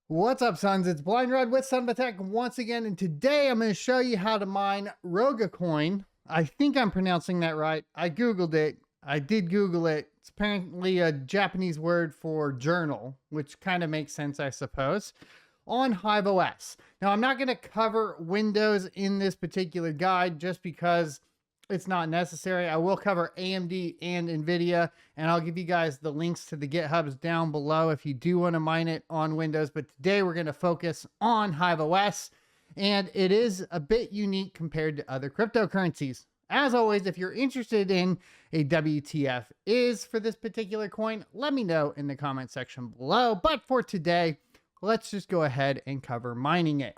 What's up, sons? It's Blind Red with Son of a Tech once again, and today I'm going to show you how to mine Roga coin. I think I'm pronouncing that right. I googled it. I did Google it. It's apparently a Japanese word for journal, which kind of makes sense, I suppose, on Hive OS. Now, I'm not going to cover Windows in this particular guide just because it's not necessary. I will cover AMD and Nvidia, and I'll give you guys the links to the GitHubs down below if you do want to mine it on Windows. But today we're going to focus on Hive OS, and it is a bit unique compared to other cryptocurrencies. As always, if you're interested in a WTF is for this particular coin, let me know in the comment section below. But for today, let's just go ahead and cover mining it.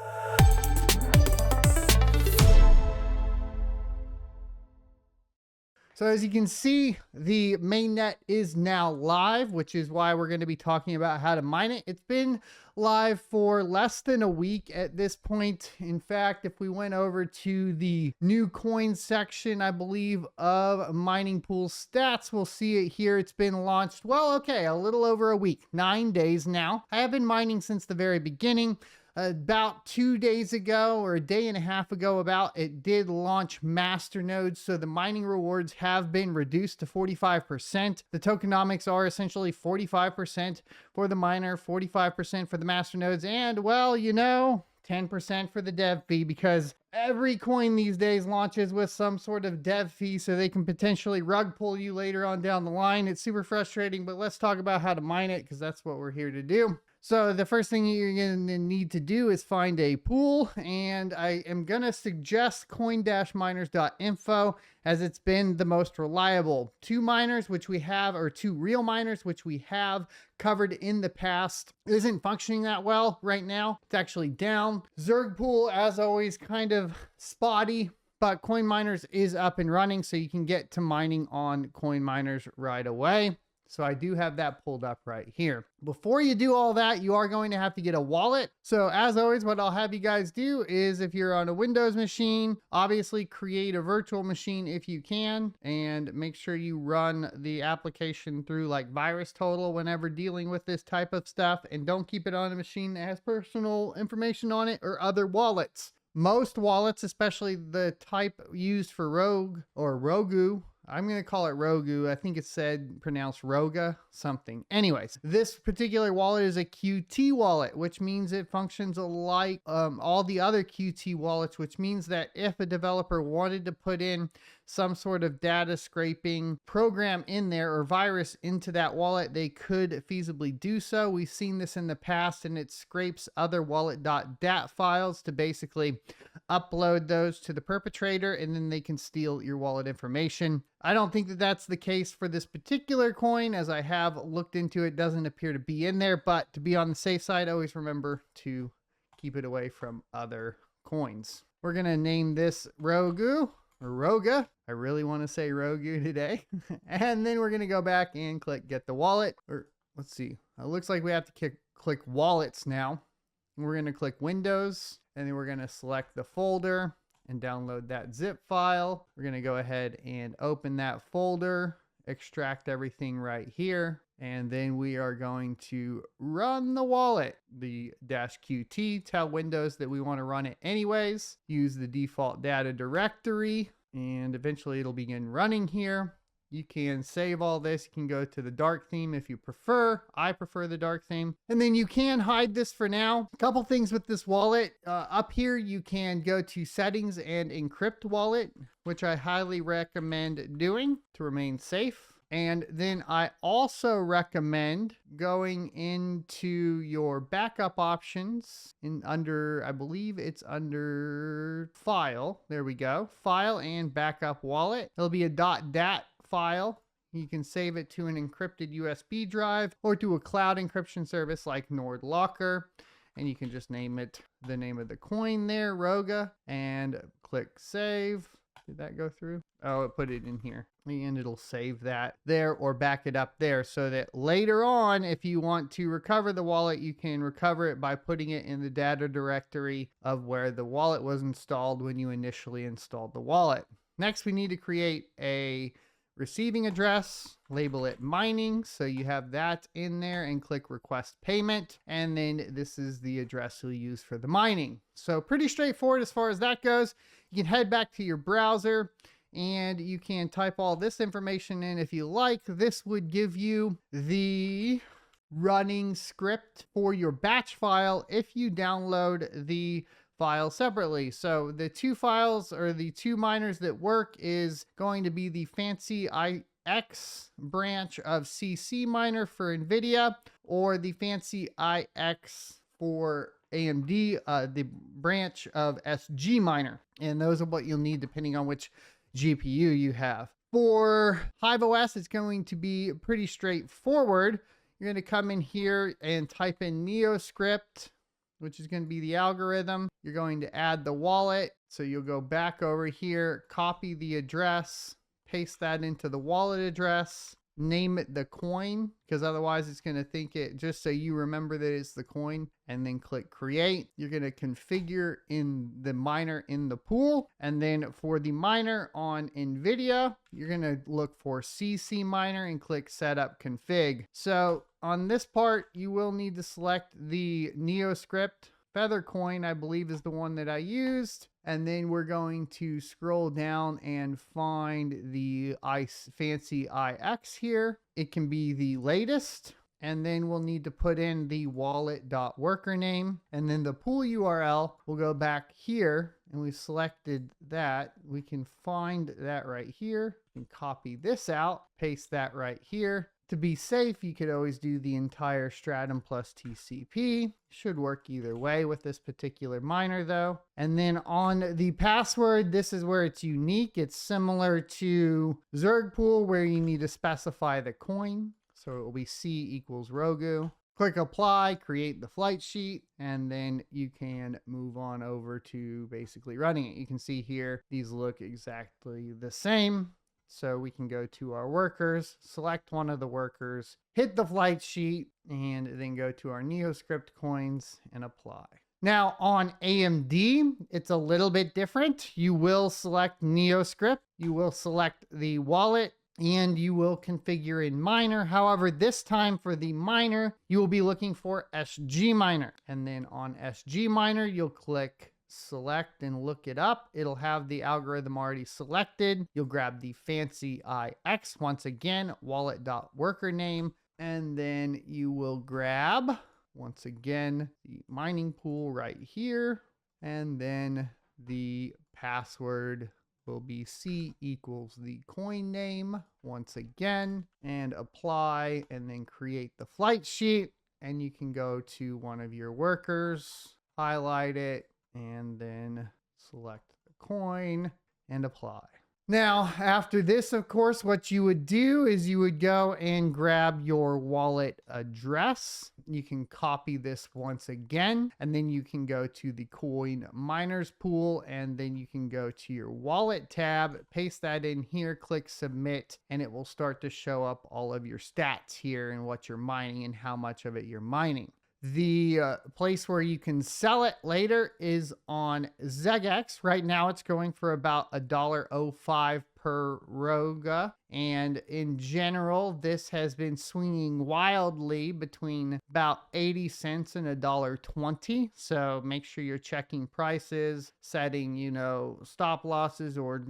So as you can see, the mainnet is now live, which is why we're going to be talking about how to mine it. It's been live for less than a week at this point. In fact, if we went over to the new coins section, I believe, of mining pool stats, we'll see it here. It's been launched, well, okay, a little over a week, 9 days now. I have been mining since the very beginning. About 2 days ago, or a day and a half ago it did launch master nodes, so the mining rewards have been reduced to 45%. The tokenomics are essentially 45% for the miner, 45% for the master nodes, and, well, you know, 10% for the dev fee, because every coin these days launches with some sort of dev fee, so they can potentially rug pull you later on down the line. It's super frustrating, but let's talk about how to mine it, because that's what we're here to do. So the first thing you're going to need to do is find a pool, and I am going to suggest coin-miners.info as it's been the most reliable. Two miners, which we have, or two real miners, which we have covered in the past, isn't functioning that well right now. It's actually down. Zerg pool, as always, kind of spotty, but Coin Miners is up and running, so you can get to mining on Coin Miners right away. So I do have that pulled up right here. Before you do all that, you are going to have to get a wallet. So as always, what I'll have you guys do is, if you're on a Windows machine, obviously create a virtual machine if you can, and make sure you run the application through like VirusTotal whenever dealing with this type of stuff, and don't keep it on a machine that has personal information on it or other wallets. Most wallets, especially the type used for Rogue or Rogu, I'm going to call it Rogu. I think it's pronounced Roga something. Anyways, this particular wallet is a QT wallet, which means it functions like all the other QT wallets, which means that if a developer wanted to put in some sort of data scraping program in there or virus into that wallet, they could feasibly do so. We've seen this in the past, and it scrapes other wallet.dat files to basically upload those to the perpetrator, and then they can steal your wallet information. I don't think that that's the case for this particular coin, as I have looked into it. Doesn't appear to be in there, but to be on the safe side, always remember to keep it away from other coins. We're going to name this Rogu or Roga. I really want to say Rogu today. And then we're going to go back and click get the wallet, or let's see. It looks like we have to click wallets now. We're going to click Windows, and then we're going to select the folder and download that zip file. We're going to go ahead and open that folder, extract everything right here, and then we are going to run the wallet. The -qt, tell Windows that we want to run it anyways. Use the default data directory, and eventually it'll begin running here. You can save all this. You can go to the dark theme if you prefer. I prefer the dark theme. And then you can hide this for now. A couple things with this wallet. Up here, you can go to settings and encrypt wallet, which I highly recommend doing to remain safe. And then I also recommend going into your backup options under, I believe it's under file. There we go. File and backup wallet. It'll be a .dat file. You can save it to an encrypted USB drive or to a cloud encryption service like NordLocker, and you can just name it the name of the coin there, Roga, and click save. Did that go through? Oh, it put it in here, and it'll save that there or back it up there, so that later on, if you want to recover the wallet, you can recover it by putting it in the data directory of where the wallet was installed when you initially installed the wallet. Next, we need to create a receiving address, label it mining, so you have that in there, and click request payment. And then this is the address you'll use for the mining. So pretty straightforward as far as that goes. You can head back to your browser and you can type all this information in if you like. This would give you the running script for your batch file if you download the file separately. So the two files, or the two miners that work, is going to be the fancy IX branch of CC miner for Nvidia, or the fancy IX for AMD, the branch of SG miner. And those are what you'll need depending on which GPU you have. For Hive OS, it's going to be pretty straightforward. You're going to come in here and type in NeoScript, which is going to be the algorithm. You're going to add the wallet. So you'll go back over here, copy the address, paste that into the wallet address, name it the coin, because otherwise it's going to think it, just so you remember that it's the coin, and then click create. You're going to configure in the miner in the pool. And then for the miner on Nvidia, you're going to look for CC miner and click setup config. So on this part, you will need to select the NeoScript. Feather coin, I believe, is the one that I used. And then we're going to scroll down and find the fancy IX here. It can be the latest. And then we'll need to put in the wallet.worker name. And then the pool URL, we'll go back here, and we've selected that. We can find that right here. We can copy this out, paste that right here. To be safe, you could always do the entire stratum plus TCP. Should work either way with this particular miner though. And then on the password, this is where it's unique. It's similar to Zerg pool, where you need to specify the coin. So it will be C = Rogu. Click apply, create the flight sheet, and then you can move on over to basically running it. You can see here, these look exactly the same. So we can go to our workers, select one of the workers, hit the flight sheet, and then go to our NeoScript coins and apply. Now on AMD, it's a little bit different. You will select NeoScript, you will select the wallet, and you will configure in miner. However, this time for the miner, you will be looking for SG miner. And then on SG miner, you'll click select and look it up. It'll have the algorithm already selected. You'll grab the fancy IX, once again, wallet.worker name, and then you will grab, once again, the mining pool right here, and then the password will be C = the coin name, once again, and apply, and then create the flight sheet. And you can go to one of your workers, highlight it, and then select the coin and apply. Now, after this, of course, what you would do is you would go and grab your wallet address. You can copy this once again, and then you can go to the coin miners pool, and then you can go to your wallet tab, paste that in here, click submit, and it will start to show up all of your stats here and what you're mining and how much of it you're mining. The place where you can sell it later is on ZEGX. Right now it's going for about $1.05 per Roga. And in general, this has been swinging wildly between about 80 cents and $1.20. So make sure you're checking prices, setting, stop losses, or,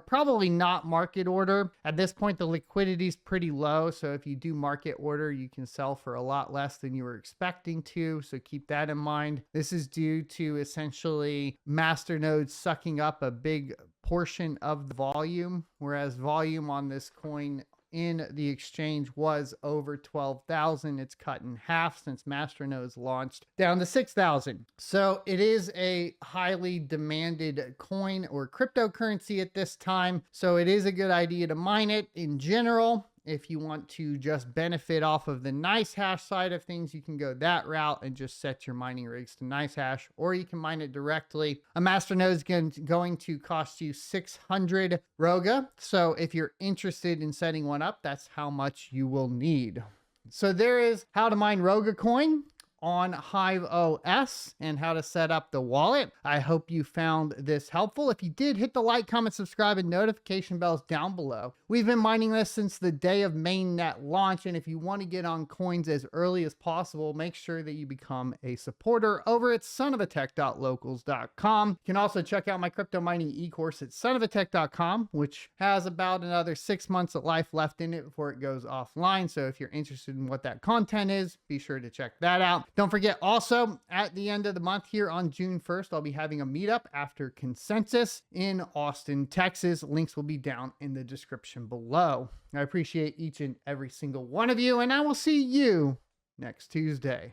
probably not market order. At this point, the liquidity is pretty low. So if you do market order, you can sell for a lot less than you were expecting to. So keep that in mind. This is due to essentially masternodes sucking up a big portion of the volume, whereas volume on this coin in the exchange was over 12,000. It's cut in half since masternodes launched, down to 6,000. So it is a highly demanded coin or cryptocurrency at this time. So it is a good idea to mine it in general. If you want to just benefit off of the nice hash side of things, you can go that route and just set your mining rigs to nice hash, or you can mine it directly. A masternode is going to cost you 600 Roga. So if you're interested in setting one up, that's how much you will need. So there is how to mine Roga coin on Hive OS and how to set up the wallet. I hope you found this helpful. If you did, hit the like, comment, subscribe, and notification bells down below. We've been mining this since the day of mainnet launch, and if you want to get on coins as early as possible, make sure that you become a supporter over at sonofatech.locals.com. You can also check out my crypto mining e-course at sonofatech.com, which has about another 6 months of life left in it before it goes offline. So if you're interested in what that content is, be sure to check that out. Don't forget also, at the end of the month here on June 1st, I'll be having a meetup after Consensus in Austin, Texas. Links will be down in the description below. I appreciate each and every single one of you, and I will see you next Tuesday.